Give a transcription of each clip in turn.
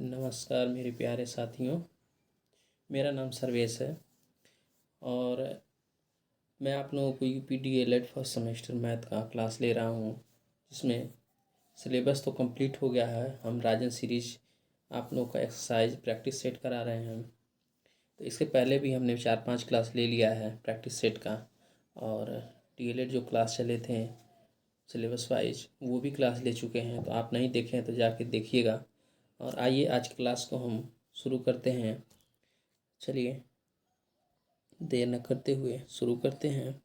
नमस्कार मेरे प्यारे साथियों। मेरा नाम सर्वेश है और मैं आप लोगों को UP DElEd first semester math का क्लास ले रहा हूँ, जिसमें सिलेबस तो कंप्लीट हो गया है। हम राजन सीरीज आप लोगों का एक्सरसाइज प्रैक्टिस सेट करा रहे हैं। तो इसके पहले भी हमने 4-5 क्लास ले लिया है प्रैक्टिस सेट का, और डीएलएड जो क्लास चले थे सिलेबस वाइज वो भी क्लास ले चुके हैं। तो आप नहीं देखे हैं तो जाके देखिएगा। और आइए आज की क्लास को हम शुरू करते हैं। चलिए देर न करते हुए शुरू करते हैं।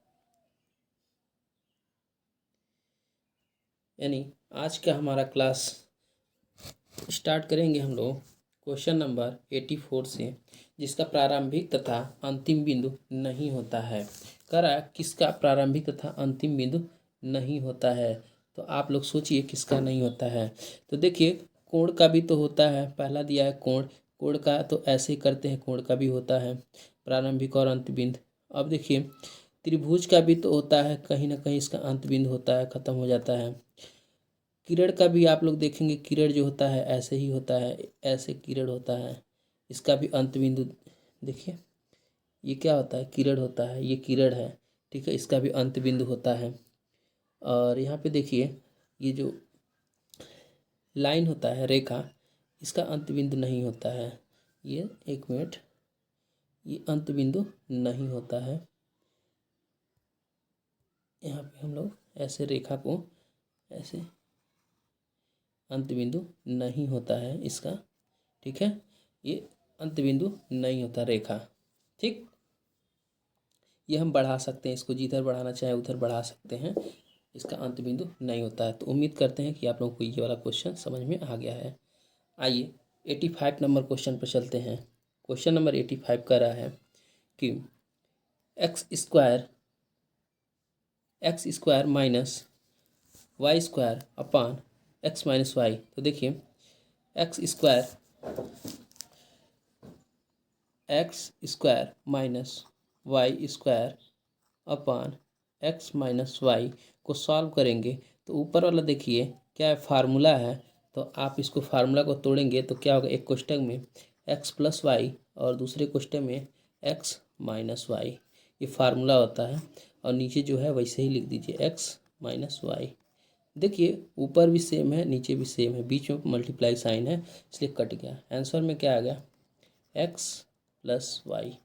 यानी आज का हमारा क्लास स्टार्ट करेंगे हम लोग क्वेश्चन नंबर 84 से, जिसका प्रारंभिक तथा अंतिम बिंदु नहीं होता है। करा किसका प्रारंभिक तथा अंतिम बिंदु नहीं होता है? तो आप लोग सोचिए किसका नहीं होता है। तो देखिए कोण का भी तो होता है। पहला दिया है कोण, कोण का तो ऐसे ही करते हैं, कोण का भी होता है प्रारंभिक और अंत बिंदु। अब देखिए त्रिभुज का भी तो होता है, कहीं ना कहीं इसका अंत बिंदु होता है, खत्म हो जाता है। किरण का भी आप लोग देखेंगे, किरण जो होता है ऐसे ही होता है, ऐसे किरण होता है, इसका भी अंत बिंदु देखिए ये क्या होता है, किरण होता है, ये किरण है, ठीक है, इसका भी अंत बिंदु होता है। और यहाँ पे देखिए ये जो लाइन होता है, रेखा, इसका अंत बिंदु नहीं होता है। ये एक मिनट, ये अंत बिंदु नहीं होता है। यहाँ पे हम लोग ऐसे रेखा को ऐसे अंत बिंदु नहीं होता है इसका, ठीक है, ये अंत बिंदु नहीं होता रेखा, ठीक। ये हम बढ़ा सकते हैं, इसको जिधर बढ़ाना चाहे उधर बढ़ा सकते हैं, इसका अंत बिंदु नहीं होता है। तो उम्मीद करते हैं कि आप लोगों को ये वाला क्वेश्चन समझ में आ गया है। आइए 85 नंबर क्वेश्चन पर चलते हैं। क्वेश्चन नंबर 85 कह रहा है कि x square minus y square upon x minus y. तो देखिए x square minus y square upon x minus y को सॉल्व करेंगे तो ऊपर वाला देखिए क्या है, फार्मूला है। तो आप इसको फार्मूला को तोड़ेंगे तो क्या होगा, एक कोष्टक में एक्स प्लस वाई और दूसरे कोष्टक में एक्स माइनस वाई, ये फार्मूला होता है। और नीचे जो है वैसे ही लिख दीजिए एक्स माइनस वाई। देखिए ऊपर भी सेम है, नीचे भी सेम है, बीच में मल्टीप्लाई साइन है, इसलिए कट गया। आंसर में क्या आ गया, एक्स प्लस वाई,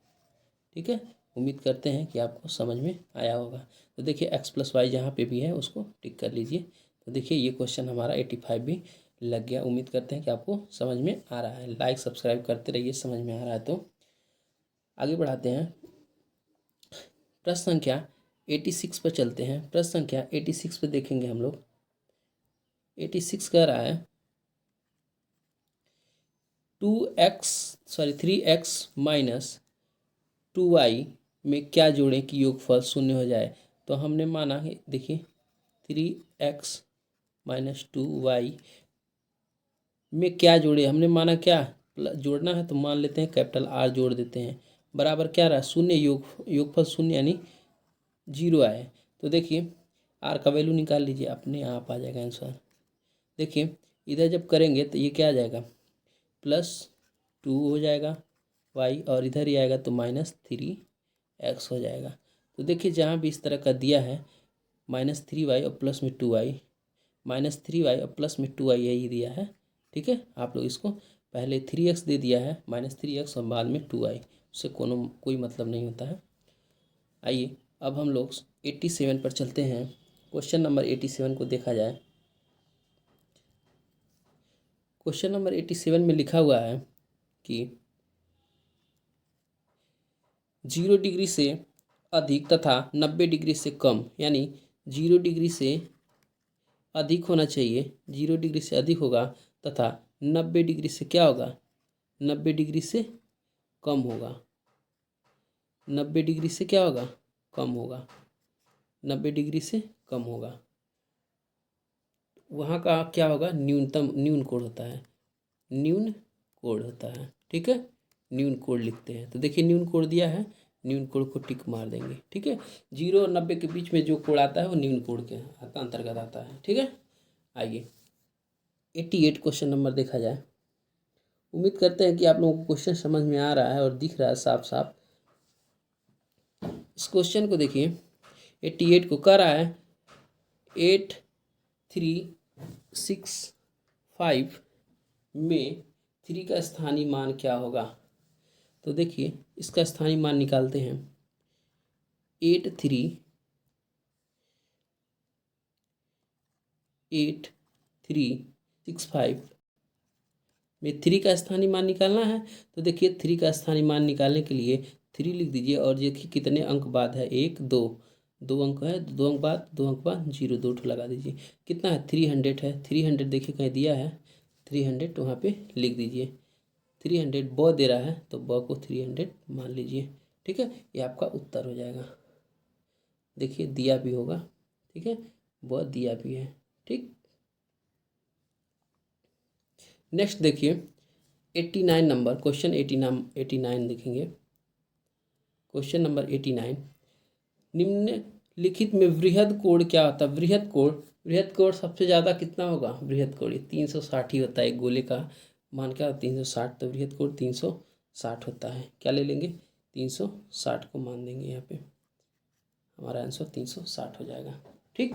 ठीक है। उम्मीद करते हैं कि आपको समझ में आया होगा। तो देखिए एक्स प्लस वाई जहाँ पे भी है उसको टिक कर लीजिए। तो देखिए ये क्वेश्चन हमारा 85 भी लग गया। उम्मीद करते हैं कि आपको समझ में आ रहा है। लाइक सब्सक्राइब करते रहिए, समझ में आ रहा है तो। आगे बढ़ाते हैं, प्रश्न संख्या 86 पर चलते हैं। प्रश्न संख्या 86 पर देखेंगे हम लोग। 86 कह रहा है 3x माइनस 2y में क्या जोड़ें कि योगफल शून्य हो जाए। तो हमने माना है, देखिए 3x माइनस 2y में क्या जोड़े, हमने माना क्या जोड़ना है, तो मान लेते हैं कैपिटल R जोड़ देते हैं, बराबर क्या रहा, शून्य। योगफल शून्य यानी 0 आए। तो देखिए R का वैल्यू निकाल लीजिए, अपने आप आ जाएगा आंसर। देखिए इधर जब करेंगे तो ये क्या आ जाएगा, +2 हो जाएगा y, और इधर ही आएगा तो -3x हो जाएगा। तो देखिए जहाँ भी इस तरह का दिया है -3y और प्लस में 2y, -3y और प्लस में 2y यही दिया है, ठीक है। आप लोग इसको पहले 3x दे दिया है, -3x और बाद में 2y, उससे कोई मतलब नहीं होता है। आइए अब हम लोग 87 पर चलते हैं। क्वेश्चन नंबर 87 को देखा जाए। क्वेश्चन नंबर 87 में लिखा हुआ है कि 0 डिग्री से अधिक तथा 90 डिग्री से कम, यानी 0 डिग्री से अधिक होना चाहिए, 0 डिग्री से अधिक होगा, तथा 90 डिग्री से क्या होगा, 90 डिग्री से कम होगा। 90 डिग्री से क्या होगा, कम होगा, 90 डिग्री से कम होगा। वहाँ का क्या होगा, न्यून कोण होता है, न्यून कोण होता है, ठीक है, न्यून कोण लिखते हैं। तो देखिए न्यून कोण दिया है, न्यून कोण को टिक मार देंगे, ठीक है। 0 और 90 के बीच में जो कोण आता है वो न्यून कोण के अंतर्गत आता है, ठीक है। आइए 88 क्वेश्चन नंबर देखा जाए। उम्मीद करते हैं कि आप लोगों को क्वेश्चन समझ में आ रहा है और दिख रहा है साफ साफ। इस क्वेश्चन को देखिए, 88 को कर रहा है 8365 में 3 का स्थानीय मान क्या होगा। तो देखिए इसका स्थानीय मान निकालते हैं। 8365 में 3 का स्थानीय मान निकालना है। तो देखिए 3 का स्थानीय मान निकालने के लिए 3 लिख दीजिए और देखिए कितने अंक बाद है, 1 2, 2 अंक है, 2 अंक बाद, 2 अंक बाद 0, 2 ठो लगा दीजिए। कितना है, 300 है। 300 देखिए कहीं दिया है, 300 वहाँ पे लिख दीजिए। 300 ब दे रहा है तो ब को 300 मान लीजिए। ठीक है, ये आपका उत्तर हो जाएगा। देखिए दिया भी होगा, ठीक है, ब दिया भी है। ठीक, नेक्स्ट देखिए 89 नंबर, क्वेश्चन 89 देखेंगे। क्वेश्चन नंबर 89, निम्नलिखित में वृहद कोण क्या होता है। वृहद कोण सबसे ज़्यादा कितना होगा। वृहद कोण 360 ही होता है। एक गोले का मान क्या होता है, 360। तो वृहद कोण 360 होता है। क्या ले लेंगे, 360 को मान देंगे। यहाँ पे हमारा आंसर 360 हो जाएगा। ठीक,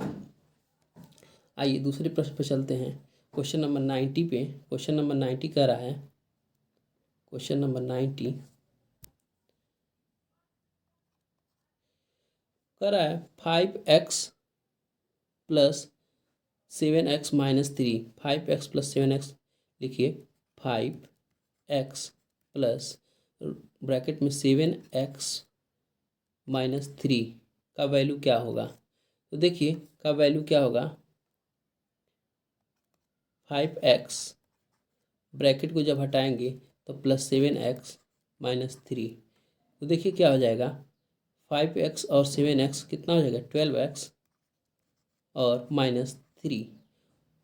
आइए दूसरे प्रश्न पर चलते हैं। क्वेश्चन नंबर 90 पे, क्वेश्चन नंबर 90 कह रहा है, क्वेश्चन नंबर 90 कह रहा है 5x plus 7x minus 3। 5x plus 7x लिखिए, 5x प्लस ब्रैकेट में 7x माइनस 3 का वैल्यू क्या होगा। तो देखिए का वैल्यू क्या होगा, 5x ब्रैकेट को जब हटाएंगे तो प्लस 7x माइनस 3। तो देखिए क्या हो जाएगा, 5x और 7x कितना हो जाएगा, 12x और माइनस 3।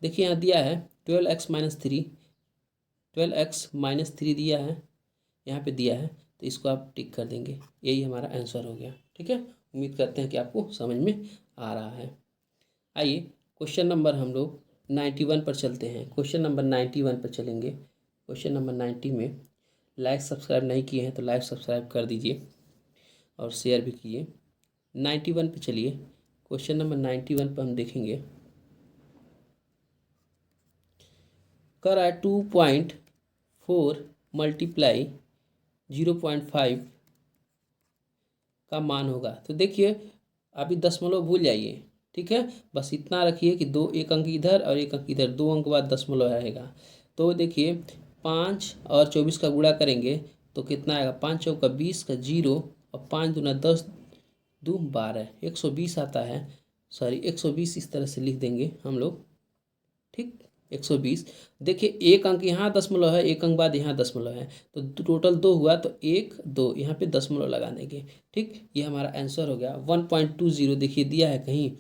देखिए यहाँ दिया है 12x माइनस 3, 12x माइनस 3 दिया है, यहाँ पे दिया है, तो इसको आप टिक कर देंगे। यही हमारा आंसर हो गया। ठीक है, उम्मीद करते हैं कि आपको समझ में आ रहा है। आइए क्वेश्चन नंबर हम लोग 91 पर चलते हैं। क्वेश्चन नंबर 91 पर चलेंगे। क्वेश्चन नंबर 90 में लाइक सब्सक्राइब नहीं किए हैं तो लाइक सब्सक्राइब कर दीजिए और शेयर भी कीजिए। 91 पे चलिए, क्वेश्चन नंबर 91 पर हम देखेंगे। कर रहा है 2.4 मल्टीप्लाई 0.5 का मान होगा। तो देखिए अभी दशमलव भूल जाइए। ठीक है, बस इतना रखिए कि एक अंक इधर और एक अंक इधर, 2 अंक बाद दशमलव आएगा। तो देखिए 5 और 24 का गुणा करेंगे तो कितना आएगा, 5 चौका 20 का 0 और 5 दूना 10, 2 12, 120 आता है। सॉरी 120 इस तरह से लिख देंगे हम लोग। ठीक, 120। देखिए एक अंक यहाँ दशमलव है, एक अंक बाद यहाँ दशमलव है, तो टोटल 2 हुआ, तो 1 2 यहाँ पे दशमलव लगा देंगे। ठीक, ये हमारा आंसर हो गया 1.20। देखिए दिया है कहीं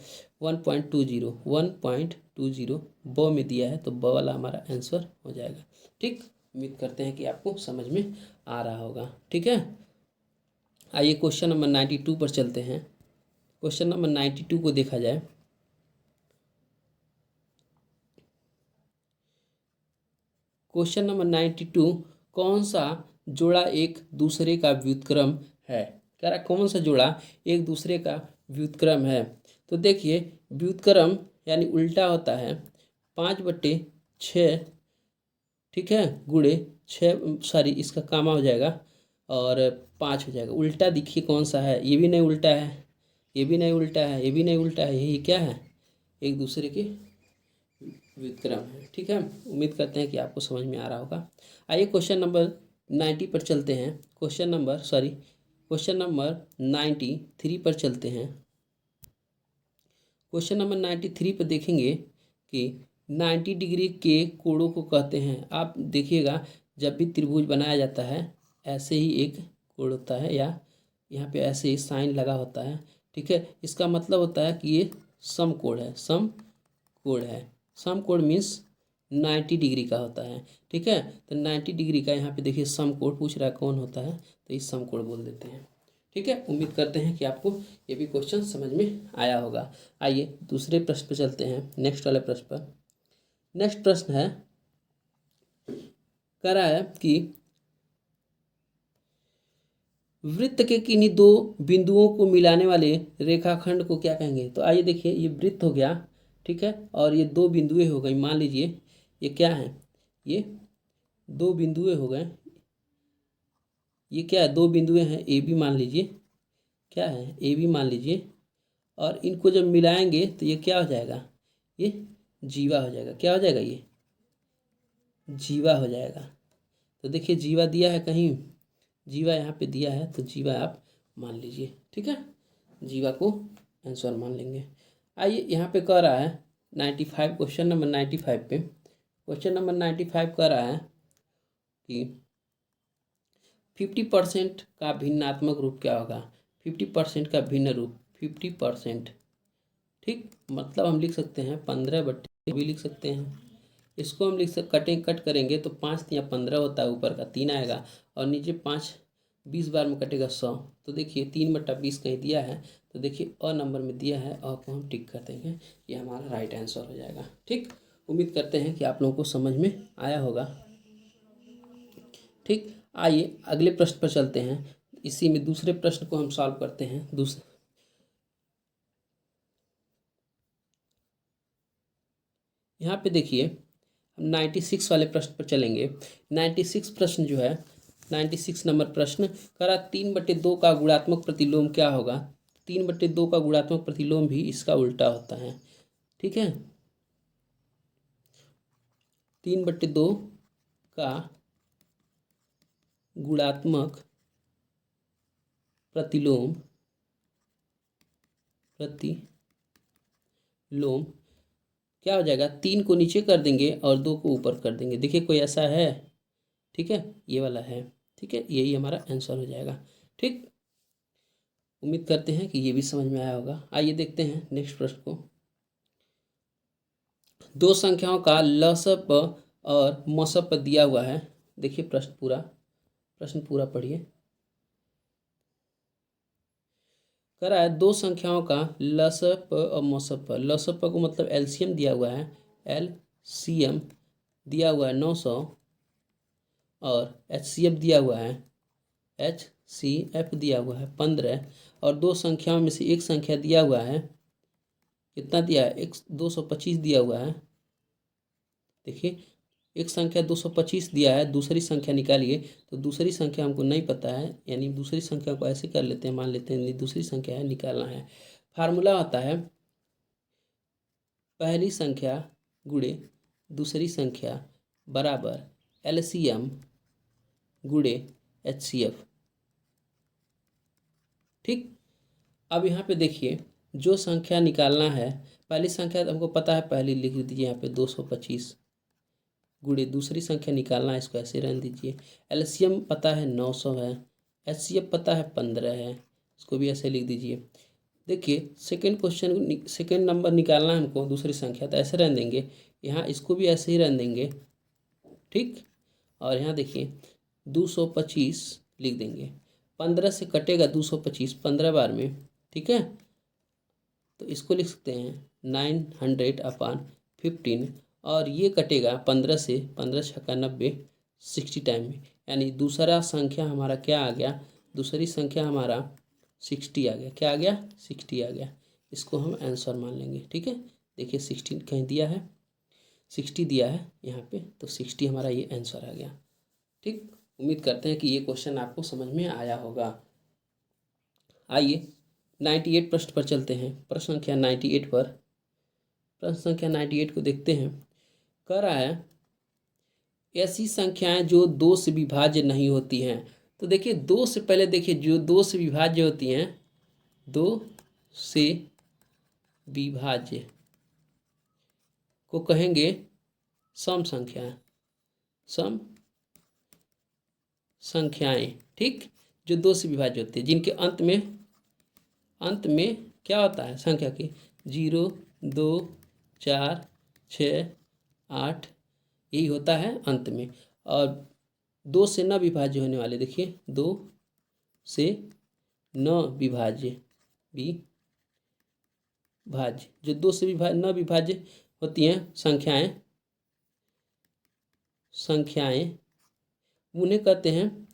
1.20 ब में दिया है, तो ब वाला हमारा आंसर हो जाएगा। ठीक, उम्मीद करते हैं कि आपको समझ में आ रहा होगा। ठीक है, आइए क्वेश्चन नंबर 92 पर चलते हैं। क्वेश्चन नंबर 92 को देखा जाए। क्वेश्चन नंबर 92, कौन सा जोड़ा एक दूसरे का व्युत्क्रम है। कह रहा कौन सा जोड़ा एक दूसरे का व्युत्क्रम है। तो देखिए व्युत्क्रम यानी उल्टा होता है 5/6। ठीक है, गुणे 6, सॉरी इसका कामा हो जाएगा और 5 हो जाएगा। उल्टा देखिए कौन सा है, ये भी नहीं उल्टा है, ये भी नहीं उल्टा है, ये भी नहीं उल्टा है, यही क्या है, एक दूसरे के व्युत्क्रम है। ठीक है, उम्मीद करते हैं कि आपको समझ में आ रहा होगा। आइए क्वेश्चन नंबर 90 पर चलते हैं। क्वेश्चन नंबर 93 पर चलते हैं। क्वेश्चन नंबर 93 पर देखेंगे कि 90 डिग्री के कोणों को कहते हैं। आप देखिएगा जब भी त्रिभुज बनाया जाता है ऐसे ही एक कोण होता है, या यहाँ पे ऐसे ही साइन लगा होता है। ठीक है, इसका मतलब होता है कि ये समकोण है, समकोण है। समकोण मीन्स 90 डिग्री का होता है। ठीक है, तो 90 डिग्री का यहाँ पे देखिए समकोण पूछ रहा है कौन होता है, तो इस समकोण बोल देते हैं। ठीक है, उम्मीद करते हैं कि आपको ये भी क्वेश्चन समझ में आया होगा। आइए दूसरे प्रश्न पर चलते हैं, नेक्स्ट वाले प्रश्न पर। नेक्स्ट प्रश्न है, कह रहा है कि वृत्त के किन्हीं दो बिंदुओं को मिलाने वाले रेखाखंड को क्या कहेंगे। तो आइए देखिए, ये वृत्त हो गया, ठीक है, और ये दो बिंदुएं हो गई। मान लीजिए ये क्या है, ये दो बिंदुएं हो गए। ये क्या है, दो बिंदुएं हैं, ए बी मान लीजिए, क्या है, ए बी मान लीजिए। और इनको जब मिलाएंगे तो ये क्या हो जाएगा, ये जीवा हो जाएगा। क्या हो जाएगा, ये जीवा हो जाएगा। तो देखिए जीवा दिया है कहीं, जीवा यहाँ पे दिया है, तो जीवा आप मान लीजिए, ठीक है, जीवा को आंसर मान लेंगे। आइए यहाँ पे कह रहा है 95, क्वेश्चन नंबर 95 पे, क्वेश्चन नंबर 95 कह रहा है कि 50% का भिन्नात्मक रूप क्या होगा। 50% का भिन्न रूप, 50%, ठीक, मतलब हम लिख सकते हैं 15/, भी लिख सकते हैं। इसको हम कट करेंगे तो 5 या 15 होता है, ऊपर का 3 आएगा, और नीचे 5 20 बार में कटेगा 100। तो देखिए 3/20 कहीं दिया है, तो देखिए अ नंबर में दिया है, अ को हम टिक कर देंगे, ये हमारा राइट आंसर हो जाएगा। ठीक, उम्मीद करते हैं कि आप लोगों को समझ में आया होगा। ठीक, आइए अगले प्रश्न पर चलते हैं। इसी में दूसरे प्रश्न को हम सॉल्व करते हैं। यहाँ पे देखिए हम 96 वाले प्रश्न पर चलेंगे। 96 प्रश्न जो है, 96 नंबर प्रश्न करा 3/2 का गुणात्मक प्रतिलोम क्या होगा। 3/2 का गुणात्मक प्रतिलोम भी इसका उल्टा होता है, ठीक है। 3/2 का गुणात्मक प्रतिलोम क्या हो जाएगा, 3 को नीचे कर देंगे और 2 को ऊपर कर देंगे। देखिए कोई ऐसा है, ठीक है, ये वाला है, ठीक है, यही हमारा आंसर हो जाएगा। ठीक, उम्मीद करते हैं कि ये भी समझ में आया होगा। आइए देखते हैं नेक्स्ट प्रश्न को। दो संख्याओं का लसप और मसप दिया हुआ है। देखिए प्रश्न पूरा पढ़िए। कह रहा है दो संख्याओं का लसप और मसप। लसप को मतलब एलसीएम दिया हुआ है, एलसीएम दिया हुआ है 900, और एचसीएफ दिया हुआ है, एचसीएफ दिया हुआ है 15, और दो संख्याओं में से एक संख्या दिया हुआ है, कितना दिया है, 225 दिया हुआ है। देखिए एक संख्या 225 दिया है, दूसरी संख्या निकालिए। तो दूसरी संख्या हमको नहीं पता है, यानी दूसरी संख्या को ऐसे कर लेते हैं, मान लेते हैं दूसरी संख्या है, निकालना है। फार्मूला होता है पहली संख्या गुणे दूसरी संख्या बराबर एलसीएम गुणे एचसीएफ। ठीक, अब यहाँ पे देखिए जो संख्या निकालना है, पहली संख्या तो हमको पता है, पहली लिख दीजिए यहाँ पे 225 गुणे दूसरी संख्या निकालना है, इसको ऐसे रहने दीजिए। एलसीएम पता है 900 है, एचसीएफ पता है 15 है, इसको भी ऐसे लिख दीजिए। देखिए सेकेंड नंबर निकालना है हमको, दूसरी संख्या, तो ऐसे रहने देंगे, यहाँ इसको भी ऐसे ही रहने देंगे। ठीक, और यहाँ देखिए 225 लिख देंगे, 15 से कटेगा 225 15 बार में, ठीक है, तो इसको लिख सकते हैं 900/15, और ये कटेगा 15 से, 15 छक्का 90, 60 टाइम में, यानी दूसरा संख्या हमारा क्या आ गया, दूसरी संख्या हमारा 60 आ गया। क्या आ गया, 60 आ गया। इसको हम आंसर मान लेंगे, ठीक है। देखिए 16 कहीं दिया है, 60 दिया है यहाँ पे, तो 60 हमारा ये आंसर आ गया। ठीक, उम्मीद करते हैं कि ये क्वेश्चन आपको समझ में आया होगा। आइए 98 प्रश्न पर चलते हैं। प्रश्न संख्या 98 पर, प्रश्न संख्या 98 को देखते हैं। कह रहा है ऐसी संख्याएं जो 2 से विभाज्य नहीं होती हैं। तो देखिए 2 से पहले देखिए, जो 2 से विभाज्य होती हैं, 2 से विभाज्य को कहेंगे सम संख्याएं। ठीक, जो 2 से विभाज्य होती है, जिनके अंत में क्या होता है संख्या की, 0 2 4 6 8, यही होता है अंत में। और 2 से न विभाज्य होने वाले, देखिए 2 से न विभाज्य, जो 2 से न विभाज्य होती हैं संख्याएं उन्हें कहते हैं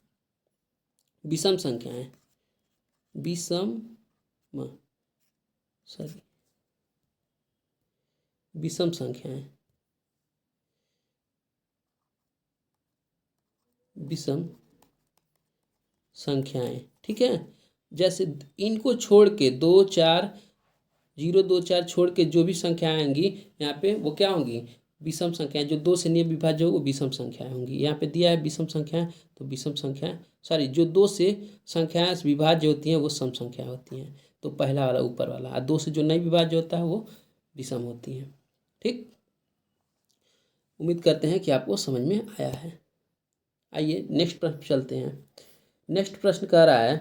विषम संख्याएं। विषम सॉरी विषम संख्याएं, विषम संख्याएं। ठीक है, जैसे इनको छोड़ के 2 4 0 2 4 छोड़ के जो भी संख्याएं आएंगी यहाँ पे वो क्या होंगी, विषम संख्याएं। जो 2 से निर्विभाज्य हो वो विषम संख्याएं होंगी। यहाँ पे दिया है विषम संख्याएं, तो विषम संख्याएं सॉरी जो 2 से संख्याएं विभाज्य होती हैं वो सम संख्याएं होती हैं। तो पहला वाला ऊपर वाला, और 2 से जो नहीं विभाज्य होता है वो विषम होती हैं। ठीक, उम्मीद करते हैं कि आपको समझ में आया है। आइए नेक्स्ट प्रश्न चलते हैं। नेक्स्ट प्रश्न कह रहा है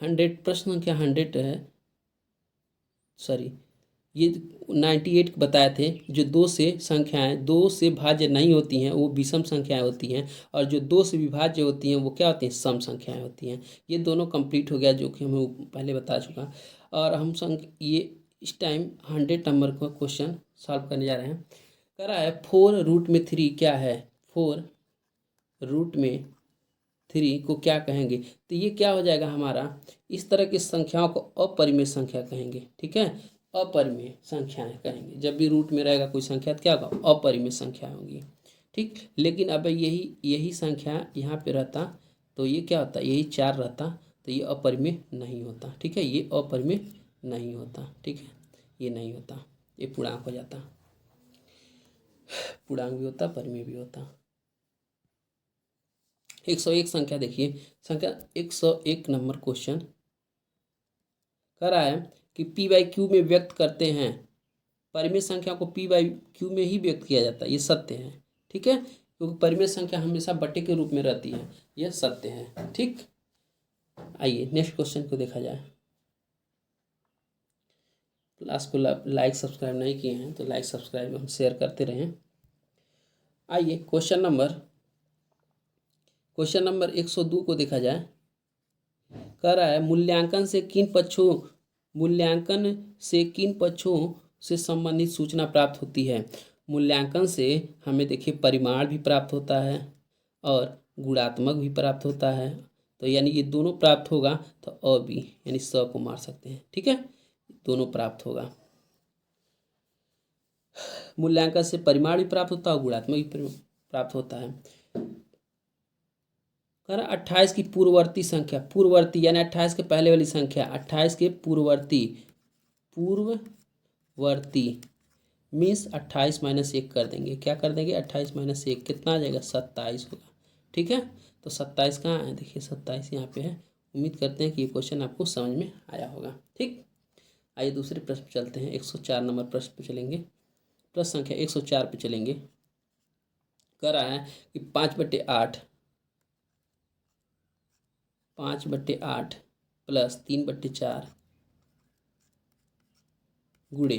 100, प्रश्न संख्या 100 है, सॉरी ये 98 बताए थे। जो 2 से संख्याएं 2 से भाज्य नहीं होती हैं वो विषम संख्याएं होती हैं, और जो 2 से विभाज्य होती हैं वो क्या होती हैं, सम संख्याएं होती हैं। ये दोनों कंप्लीट हो गया जो कि हमें पहले बता चुका। और हम ये इस टाइम 100 नंबर का क्वेश्चन सॉल्व करने जा रहे हैं। कह रहा है 4√3 क्या है, 4√3 को क्या कहेंगे। तो ये क्या हो जाएगा हमारा, इस तरह की संख्याओं को अपरिमेय संख्या कहेंगे। ठीक है, अपरिमेय संख्याएं कहेंगे। जब भी रूट में रहेगा कोई संख्या तो क्या होगा, अपरिमेय संख्या होगी। ठीक, लेकिन अब यही संख्या यहाँ पे रहता तो ये क्या होता, यही 4 रहता तो ये अपरिमेय नहीं होता। ठीक है, ये अपरिमेय नहीं होता। ठीक है, ये नहीं होता, ये पूर्णांक हो जाता। पूर्णांक भी होता, परिमेय भी होता। 101 संख्या देखिए, संख्या 101 नंबर क्वेश्चन कह रहा है कि p/q में व्यक्त करते हैं। परिमेय संख्या को p/q में ही व्यक्त किया जाता है, ये सत्य है। ठीक है, क्योंकि परिमेय संख्या हमेशा बटे के रूप में रहती है, यह सत्य है। ठीक, आइए नेक्स्ट क्वेश्चन को देखा जाए। क्लास को लाइक सब्सक्राइब नहीं किए हैं तो लाइक सब्सक्राइब हम शेयर करते रहें। आइए क्वेश्चन नंबर 102 को देखा जाए। कह रहा है मूल्यांकन से किन पक्षों से संबंधित सूचना प्राप्त होती है। मूल्यांकन से हमें देखिए परिमाण भी प्राप्त होता है और गुणात्मक भी प्राप्त होता है। तो यानी ये दोनों प्राप्त होगा तो अ भी यानी स को मार सकते हैं। ठीक है, दोनों प्राप्त होगा। मूल्यांकन से परिमाण भी प्राप्त होता है और गुणात्मक भी प्राप्त होता है। कह रहा 28 की पूर्ववर्ती यानी 28 के पहले वाली संख्या, 28 के पूर्ववर्ती मीन्स 28 - 1 कर देंगे। क्या कर देंगे, 28 - 1 कितना आ जाएगा, 27 होगा। ठीक है, तो 27 कहाँ है, देखिए 27 यहाँ पे है। उम्मीद करते हैं कि ये क्वेश्चन आपको समझ में आया होगा। ठीक, आइए दूसरे प्रश्न पे चलते हैं। 104 नंबर प्रश्न पे चलेंगे, प्रश्न संख्या 104 पे चलेंगे। कह रहा है कि 5/8 प्लस 3/4 गुणे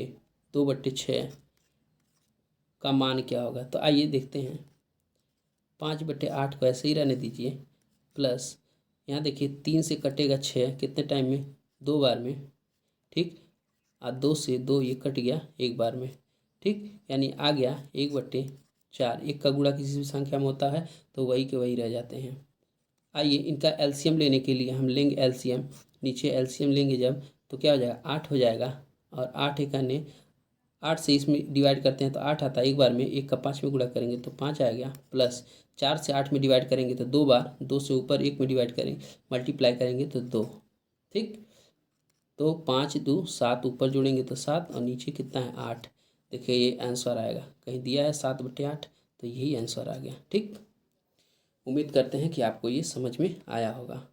2/6 का मान क्या होगा। तो आइए देखते हैं। 5/8 को ऐसे ही रहने दीजिए, प्लस यहाँ देखिए 3 से कटेगा 6 कितने टाइम में, 2 बार में। ठीक, और 2 से 2 ये कट गया 1 बार में। ठीक, यानी आ गया 1/4। 1 का गुणा किसी भी संख्या में होता है तो वही के वही रह जाते हैं। आइए इनका एलसीएम लेने के लिए हम लेंगे एलसीएम। नीचे एलसीएम लेंगे जब तो क्या हो जाएगा, 8 हो जाएगा। और 8 एक अन्य 8 से इसमें डिवाइड करते हैं तो 8 आता है 1 बार में। 1 का 5 में गुणा करेंगे तो 5 आ गया, प्लस 4 से 8 में डिवाइड करेंगे तो 2 बार, 2 से ऊपर 1 में डिवाइड करेंगे, मल्टीप्लाई करेंगे तो 2। ठीक, तो 5 2 7 ऊपर जोड़ेंगे तो 7 और नीचे कितना है 8। देखिए ये आंसर आएगा, कहीं दिया है 7/8 तो यही आंसर आ गया। ठीक, उम्मीद करते हैं कि आपको ये समझ में आया होगा।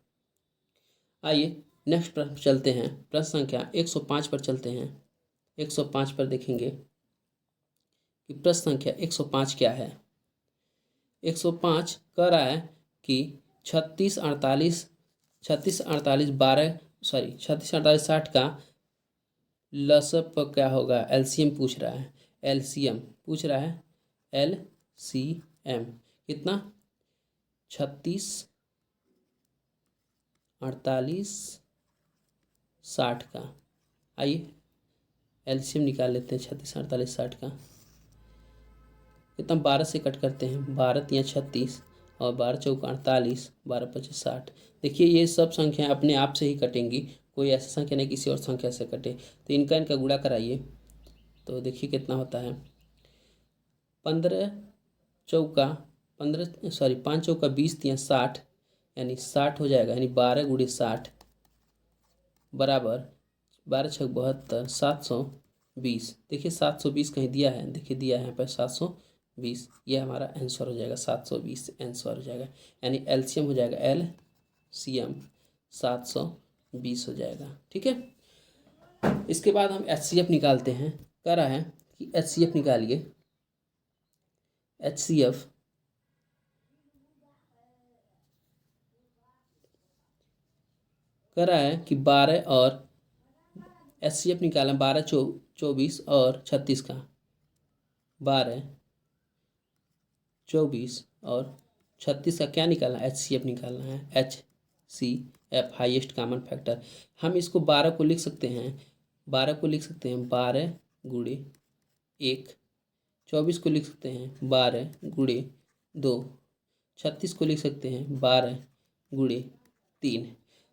आइए नेक्स्ट प्रश्न चलते हैं। प्रश्न संख्या 105 पर चलते हैं। 105 पर देखेंगे कि प्रश्न संख्या 105 क्या है। 105 कह रहा है कि 36 48 60 का लसप क्या होगा, एलसीएम पूछ रहा है। एलसीएम पूछ रहा है, एलसीएम कितना, 36 48 60 का। आइए एलसीएम निकाल लेते हैं 36 48 60 का। कितना 12 से कट करते हैं, 12 तिया 36 और 12 चौका 48, 12 पच्चीस 60। देखिए ये सब संख्याएं अपने आप से ही कटेंगी, कोई ऐसा संख्या नहीं किसी और संख्या से कटे। तो इनका गुणा कराइए तो देखिए कितना होता है, 15 चौका 15 सॉरी 5 चौका 20 तिया 60, यानी 60 हो जाएगा, यानी 12 गुणे 60 बराबर 12 छः 72, 720। देखिए 720 कहीं दिया है, देखिए दिया है यहाँ पर 720, ये हमारा आंसर हो जाएगा, 720 आंसर हो जाएगा, यानी एलसीएम हो जाएगा, LCM 720 हो जाएगा। ठीक है, इसके बाद हम HCF निकालते हैं। कह रहा है कि HCF निकालिए। HCF कह रहा है कि 12 और HCF निकालना, 12 24 और 36 का, 12 24 और 36 का क्या निकालना है, HCF निकालना है, HCF हाईएस्ट कॉमन फैक्टर। हम इसको 12 को लिख सकते हैं, 12 को लिख सकते हैं 12 गुणे 1, 24 को लिख सकते हैं 12 गुणे 2, 36 को लिख सकते हैं 12 गुणे 3।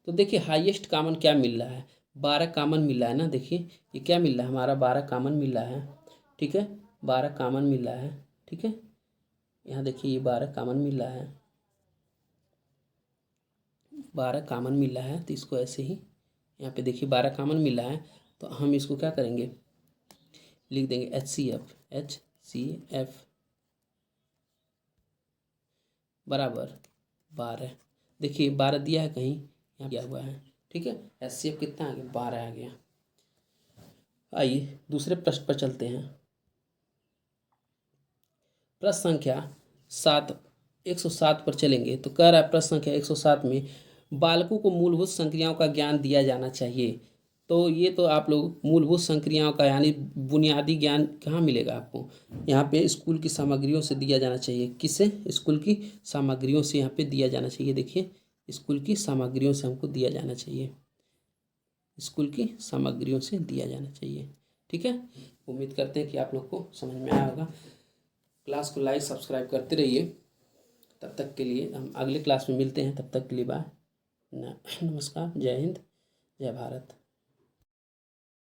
तो देखिए हाईएस्ट कॉमन क्या मिल रहा है, 12 कॉमन मिल रहा है ना। देखिए ये क्या मिल रहा है, हमारा 12 कॉमन मिल रहा है। ठीक है, 12 कॉमन मिल रहा है। ठीक है, यहाँ देखिए ये 12 कॉमन मिल रहा है, 12 कॉमन मिल रहा है। तो इसको ऐसे ही यहाँ पे देखिए 12 कॉमन मिल रहा है, तो हम इसको क्या करेंगे, लिख देंगे HCF बराबर 12। देखिए 12 दिया है कहीं, यहाँ दिया हुआ है। ठीक है, HCF कितना आ गया, 12 आ गया। आइए दूसरे प्रश्न पर चलते हैं। प्रश्न संख्या 107 पर चलेंगे। तो कह रहा है प्रश्न संख्या 107 में बालकों को मूलभूत संक्रियाओं का ज्ञान दिया जाना चाहिए। तो ये तो आप लोग मूलभूत संक्रियाओं का यानी बुनियादी ज्ञान कहाँ मिलेगा आपको, यहाँ पे स्कूल की सामग्रियों से दिया जाना चाहिए। किससे, स्कूल की सामग्रियों से यहाँ पे दिया जाना चाहिए। देखिए स्कूल की सामग्रियों से हमको दिया जाना चाहिए, स्कूल की सामग्रियों से दिया जाना चाहिए। ठीक है, उम्मीद करते हैं कि आप लोग को समझ में आया होगा। क्लास को लाइक सब्सक्राइब करते रहिए। तब तक के लिए हम अगले क्लास में मिलते हैं, तब तक के लिए बाय, नमस्कार, जय हिंद, जय भारत।